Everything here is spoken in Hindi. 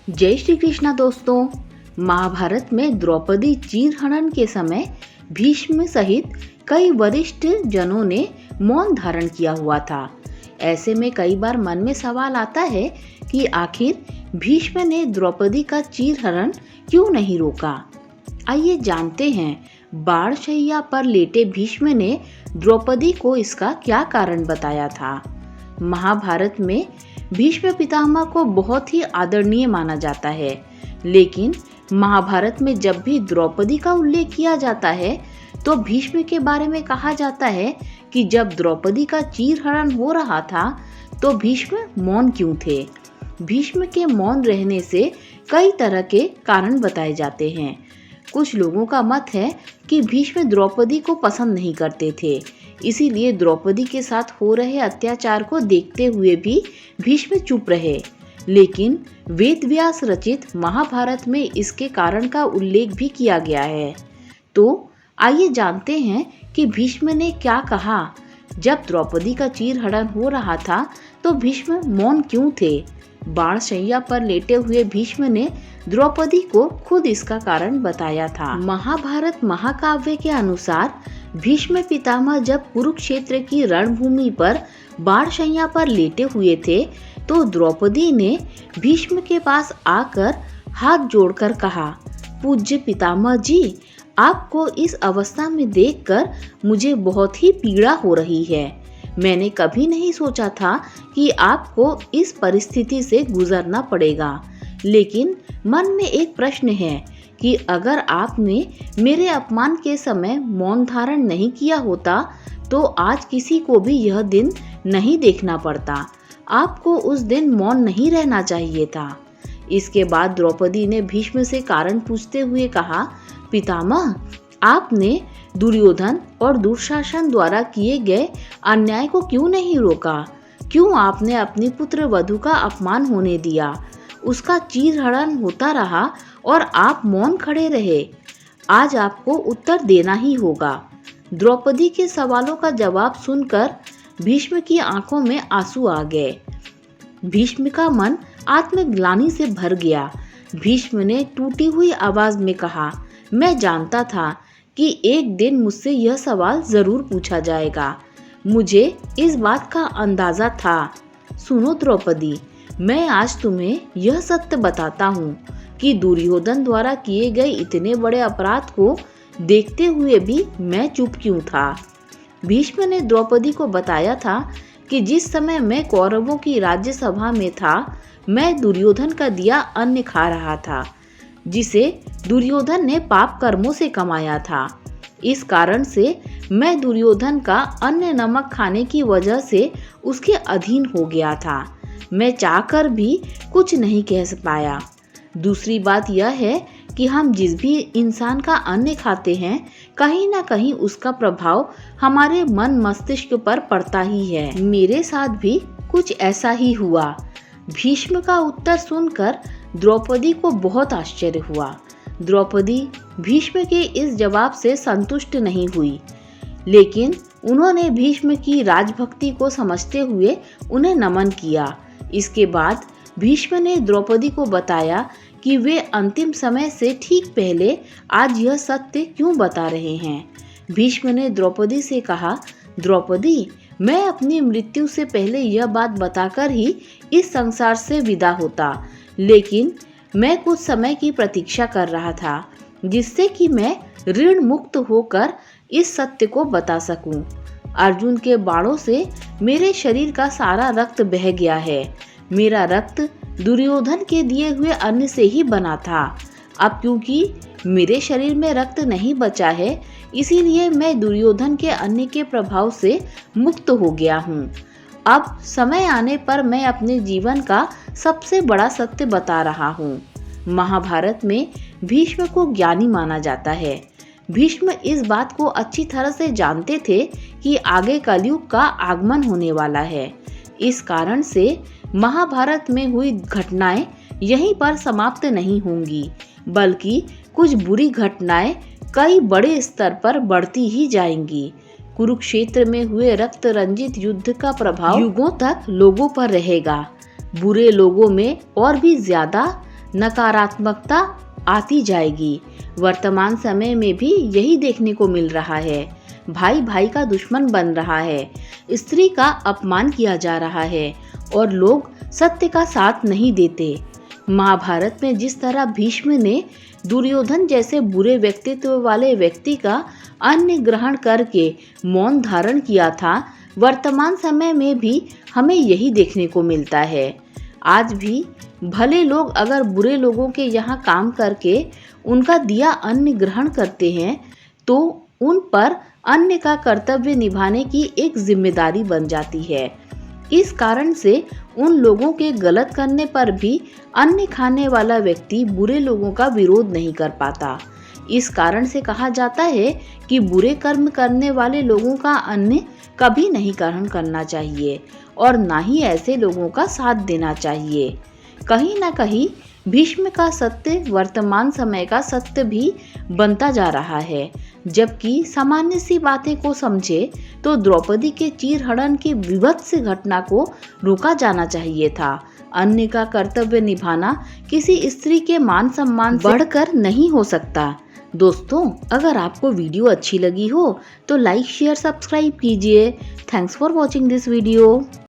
जय श्री कृष्णा दोस्तों। महाभारत में द्रौपदी चीरहरण के समय भीष्म सहित कई वरिष्ठ जनों ने मौन धारण किया हुआ था। ऐसे में कई बार मन में सवाल आता है कि आखिर भीष्म ने द्रौपदी का चीरहरण क्यों नहीं रोका। आइए जानते हैं, बाणशैया पर लेटे भीष्म ने द्रौपदी को इसका क्या कारण बताया था। महाभारत में भीष्म पितामह को बहुत ही आदरणीय माना जाता है, लेकिन महाभारत में जब भी द्रौपदी का उल्लेख किया जाता है तो भीष्म के बारे में कहा जाता है कि जब द्रौपदी का चीरहरण हो रहा था तो भीष्म मौन क्यों थे। भीष्म के मौन रहने से कई तरह के कारण बताए जाते हैं। कुछ लोगों का मत है कि भीष्म द्रौपदी को पसंद नहीं करते थे, इसीलिए द्रौपदी के साथ हो रहे अत्याचार को देखते हुए भी भीष्म चुप रहे। लेकिन वेदव्यास रचित महाभारत में इसके कारण का उल्लेख भी किया गया है। तो आइए जानते हैं कि भीष्म ने क्या कहा। जब द्रौपदी का चीरहरण हो रहा था तो भीष्म मौन क्यों थे। बाणशैया पर लेटे हुए भीष्म ने द्रौपदी को खुद इसका कारण बताया था। महाभारत महाकाव्य के अनुसार भीष्म पितामह जब कुरुक्षेत्र की रणभूमि पर बाणशैया पर लेटे हुए थे तो द्रौपदी ने भीष्म के पास आकर हाथ जोड़कर कहा, पूज्य पितामह जी, आपको इस अवस्था में देखकर मुझे बहुत ही पीड़ा हो रही है। मैंने कभी नहीं सोचा था कि आपको इस परिस्थिति से गुजरना पड़ेगा, लेकिन मन में एक प्रश्न है कि अगर आपने मेरे अपमान के समय मौन धारण नहीं किया होता तो आज किसी को भी यह दिन नहीं देखना पड़ता। आपको उस दिन मौन नहीं रहना चाहिए था। इसके बाद द्रौपदी ने भीष्म से कारण पूछते हुए कहा, पितामह, आपने दुर्योधन और दुशासन द्वारा किए गए अन्याय को क्यों नहीं रोका। क्यों आपने अपनी पुत्र वधू का अपमान होने दिया। उसका चीरहरण होता रहा और आप मौन खड़े रहे। आज आपको उत्तर देना ही होगा। द्रौपदी के सवालों का जवाब सुनकर भीष्म की आंखों में आंसू आ गए। भीष्म का मन आत्मग्लानि से भर गया। भीष्म ने टूटी हुई आवाज में कहा, मैं जानता था कि एक दिन मुझसे यह सवाल जरूर पूछा जाएगा। मुझे इस बात का अंदाजा था। सुनो द्रौपदी, मैं आज तुम्हें यह सत्य बताता हूँ कि दुर्योधन द्वारा किए गए इतने बड़े अपराध को देखते हुए भी मैं चुप क्यों था। भीष्म ने द्रौपदी को बताया था कि जिस समय मैं कौरवों की राज्यसभा में था, मैं दुर्योधन का दिया अन्न खा रहा था, जिसे दुर्योधन ने पाप कर्मों से कमाया था। इस कारण से मैं दुर्योधन का अन्न नमक खाने की वजह से उसके अधीन हो गया था। मैं चाहकर भी कुछ नहीं कह पाया। दूसरी बात यह है कि हम जिस भी इंसान का अन्न खाते हैं, कहीं ना कहीं उसका प्रभाव हमारे मन मस्तिष्क पर पड़ता ही है। मेरे साथ भी कुछ ऐसा ही हुआ। भीष्म का उत्तर सुनकर द्रौपदी को बहुत आश्चर्य हुआ। द्रौपदी भीष्म के इस जवाब से संतुष्ट नहीं हुई, लेकिन उन्होंने भीष्म की राजभक्ति को समझते हुए उन्हें नमन किया। इसके बाद भीष्म ने द्रौपदी को बताया कि वे अंतिम समय से ठीक पहले आज यह सत्य क्यों बता रहे हैं। भीष्म ने द्रौपदी से कहा, द्रौपदी, मैं अपनी मृत्यु से पहले यह बात बताकर ही इस संसार से विदा होता, लेकिन मैं कुछ समय की प्रतीक्षा कर रहा था, जिससे कि मैं ऋण मुक्त होकर इस सत्य को बता सकूं। अर्जुन के बाणों से मेरे शरीर का सारा रक्त बह गया है। मेरा रक्त दुर्योधन के दिए हुए अन्न से ही बना था। अब क्योंकि मेरे शरीर में रक्त नहीं बचा है, इसीलिए मैं दुर्योधन के अन्न के प्रभाव से मुक्त हो गया हूँ। अब समय आने पर मैं अपने जीवन का सबसे बड़ा सत्य बता रहा हूँ। महाभारत में भीष्म को ज्ञानी माना जाता है। भीष्म इस बात को अच्छी तरह से जानते थे कि आगे कलयुग का आगमन होने वाला है। इस कारण से महाभारत में हुई घटनाएं यहीं पर समाप्त नहीं होंगी, बल्कि कुछ बुरी घटनाएं कई बड़े स्तर पर बढ़ती ही जाएंगी। कुरुक्षेत्र में हुए रक्त रंजित युद्ध का प्रभाव युगों तक लोगों पर रहेगा। बुरे लोगों में और भी ज्यादा नकारात्मकता आती जाएगी। वर्तमान समय में भी यही देखने को मिल रहा है। भाई भाई का दुश्मन बन रहा है, स्त्री का अपमान किया जा रहा है और लोग सत्य का साथ नहीं देते। महाभारत में जिस तरह भीष्म ने दुर्योधन जैसे बुरे व्यक्तित्व वाले व्यक्ति का अन्न ग्रहण करके मौन धारण किया था, वर्तमान समय में भी हमें यही देखने को मिलता है। आज भी भले लोग अगर बुरे लोगों के यहाँ काम करके उनका दिया अन्न ग्रहण करते हैं तो उन पर अन्न का कर्तव्य निभाने की एक जिम्मेदारी बन जाती है। इस कारण से उन लोगों के गलत करने पर भी अन्न खाने वाला व्यक्ति बुरे लोगों का विरोध नहीं कर पाता। इस कारण से कहा जाता है कि बुरे कर्म करने वाले लोगों का अन्न कभी नहीं ग्रहण करना चाहिए और ना ही ऐसे लोगों का साथ देना चाहिए। कहीं ना कहीं भीष्म का सत्य वर्तमान समय का सत्य भी बनता जा रहा है। जबकि सामान्य सी बातें को समझे तो द्रौपदी के चीरहरण की विभत्स घटना को रोका जाना चाहिए था। अन्य का कर्तव्य निभाना किसी स्त्री के मान सम्मान से बढ़कर नहीं हो सकता। दोस्तों, अगर आपको वीडियो अच्छी लगी हो तो लाइक शेयर सब्सक्राइब कीजिए। Thanks for watching this video.